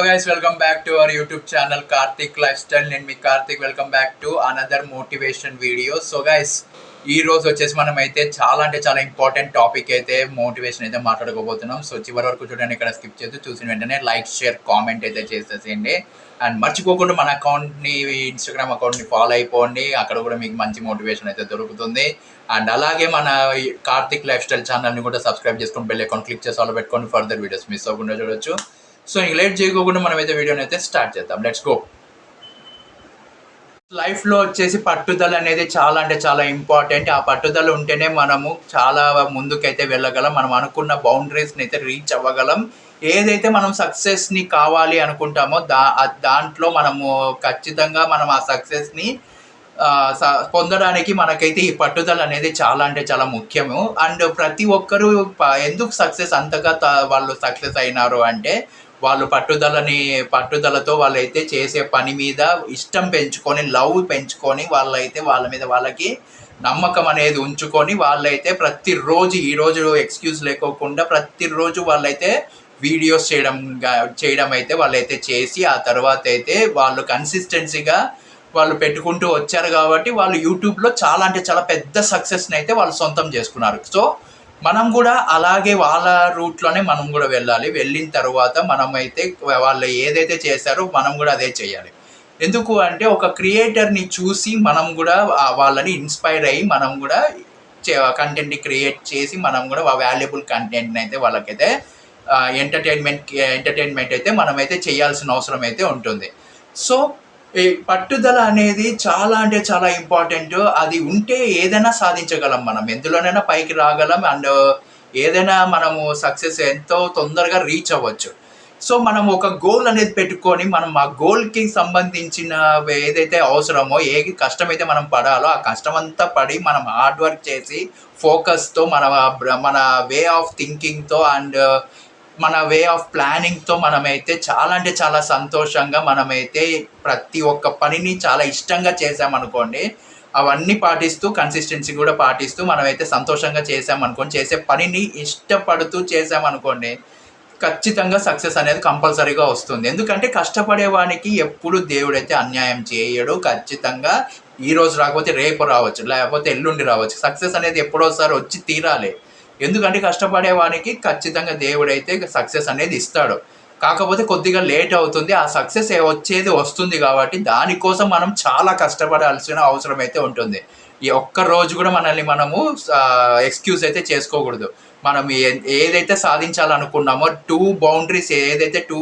guys, welcome back to our YouTube channel Karthik Lifestyle. నేను మీ Karthik. Welcome back to another motivation video. So guys, ఈ రోజు వచ్చేసి మనం అయితే చాలా అంటే చాలా ఇంపార్టెంట్ టాపిక్ అయితే మోటివేషన్ అయితే మాట్లాడుకోబోతున్నాం. సో చివరి వరకు చూడండి, ఇక్కడ స్కిప్ చేస్తూ చూసిన వెంటనే లైక్, షేర్, కామెంట్ అయితే చేసేసేయండి. అండ్ మర్చిపోకుండా మన అకౌంట్ని, ఇన్స్టాగ్రామ్ అకౌంట్ని ఫాలో అయిపోండి. అక్కడ కూడా మీకు మంచి మోటివేషన్ అయితే దొరుకుతుంది. అండ్ అలాగే మన కార్తిక్ లైఫ్ స్టైల్ ఛానల్ని కూడా సబ్స్క్రైబ్ చేసుకొని బెల్ అకౌంట్ క్లిక్ చేసి ఆల్ పెట్టుకొని ఫర్దర్ వీడియోస్ మిస్ అవ్వకుండా చూడొచ్చు. సో ఇంక లేట్ చేయకోకుండా మనమైతే వీడియోని అయితే స్టార్ట్ చేద్దాం. Let's go. లైఫ్లో వచ్చేసి పట్టుదల అనేది చాలా అంటే చాలా ఇంపార్టెంట్. ఆ పట్టుదల ఉంటేనే మనము చాలా ముందుకైతే వెళ్ళగలం. మనం అనుకున్న బౌండరీస్ని అయితే రీచ్ అవ్వగలం. ఏదైతే మనం సక్సెస్ని కావాలి అనుకుంటామో దాంట్లో మనము ఖచ్చితంగా మనం ఆ సక్సెస్ని పొందడానికి మనకైతే ఈ పట్టుదల అనేది చాలా అంటే చాలా ముఖ్యము. అండ్ ప్రతి ఒక్కరూ ఎందుకు సక్సెస్ అంతగా వాళ్ళు సక్సెస్ అయినారు అంటే, వాళ్ళు పట్టుదలతో వాళ్ళైతే చేసే పని మీద ఇష్టం పెంచుకొని, లవ్ పెంచుకొని, వాళ్ళకి నమ్మకం అనేది ఉంచుకొని వాళ్ళైతే ప్రతిరోజు, ఈరోజు ఎక్స్క్యూజ్ లేకోకుండా ప్రతిరోజు వాళ్ళైతే వీడియోస్ చేయడం అయితే వాళ్ళైతే చేసి, ఆ తర్వాత అయితే వాళ్ళు కన్సిస్టెన్సీగా వాళ్ళు పెట్టుకుంటూ వచ్చారు. కాబట్టి వాళ్ళు యూట్యూబ్లో చాలా అంటే చాలా పెద్ద సక్సెస్ని అయితే వాళ్ళు సొంతం చేసుకున్నారు. సో మనం కూడా అలాగే వాళ్ళ రూట్లోనే మనం కూడా వెళ్ళాలి. వెళ్ళిన తర్వాత మనమైతే వాళ్ళు ఏదైతే చేశారో మనం కూడా అదే చేయాలి. ఎందుకు అంటే, ఒక క్రియేటర్ని చూసి మనం కూడా వాళ్ళని ఇన్స్పైర్ అయ్యి మనం కూడా కంటెంట్ని క్రియేట్ చేసి మనం కూడా వాల్యుబుల్ కంటెంట్ని అయితే వాళ్ళకైతే ఎంటర్టైన్మెంట్ అయితే మనమైతే చేయాల్సిన అవసరం అయితే ఉంటుంది. సో ఈ పట్టుదల అనేది చాలా అంటే చాలా ఇంపార్టెంట్. అది ఉంటే ఏదైనా సాధించగలం, మనం ఎందులోనైనా పైకి రాగలం. అండ్ ఏదైనా మనము సక్సెస్ ఎంతో తొందరగా రీచ్ అవ్వచ్చు. సో మనం ఒక గోల్ అనేది పెట్టుకొని, మనం ఆ గోల్కి సంబంధించిన ఏదైతే అవసరమో, ఏ కష్టమైతే మనం పడాలో ఆ కష్టమంతా పడి మనం హార్డ్ వర్క్ చేసి ఫోకస్తో, మన వే ఆఫ్ థింకింగ్తో అండ్ మన వే ఆఫ్ ప్లానింగ్తో మనమైతే చాలా అంటే చాలా సంతోషంగా మనమైతే ప్రతి ఒక్క పనిని చాలా ఇష్టంగా చేసామనుకోండి, అవన్నీ పాటిస్తూ కన్సిస్టెన్సీ కూడా పాటిస్తూ మనమైతే సంతోషంగా చేసామనుకోండి, చేసే పనిని ఇష్టపడుతూ చేసామనుకోండి, ఖచ్చితంగా సక్సెస్ అనేది కంపల్సరీగా వస్తుంది. ఎందుకంటే కష్టపడేవానికి ఎప్పుడు దేవుడైతే అన్యాయం చేయడు. ఖచ్చితంగా ఈరోజు రాకపోతే రేపు రావచ్చు, లేకపోతే ఎల్లుండి రావచ్చు. సక్సెస్ అనేది ఎప్పుడోసారి వచ్చి తీరాలి. ఎందుకంటే కష్టపడేవానికి ఖచ్చితంగా దేవుడైతే సక్సెస్ అనేది ఇస్తాడు. కాకపోతే కొద్దిగా లేట్ అవుతుంది. ఆ సక్సెస్ వచ్చేది వస్తుంది కాబట్టి దానికోసం మనం చాలా కష్టపడాల్సిన అవసరం అయితే ఉంటుంది. ఈ ఒక్క రోజు కూడా మనము ఎక్స్క్యూజ్ అయితే చేసుకోకూడదు. మనం ఏదైతే సాధించాలనుకున్నామో, 2 బౌండరీస్ ఏదైతే 2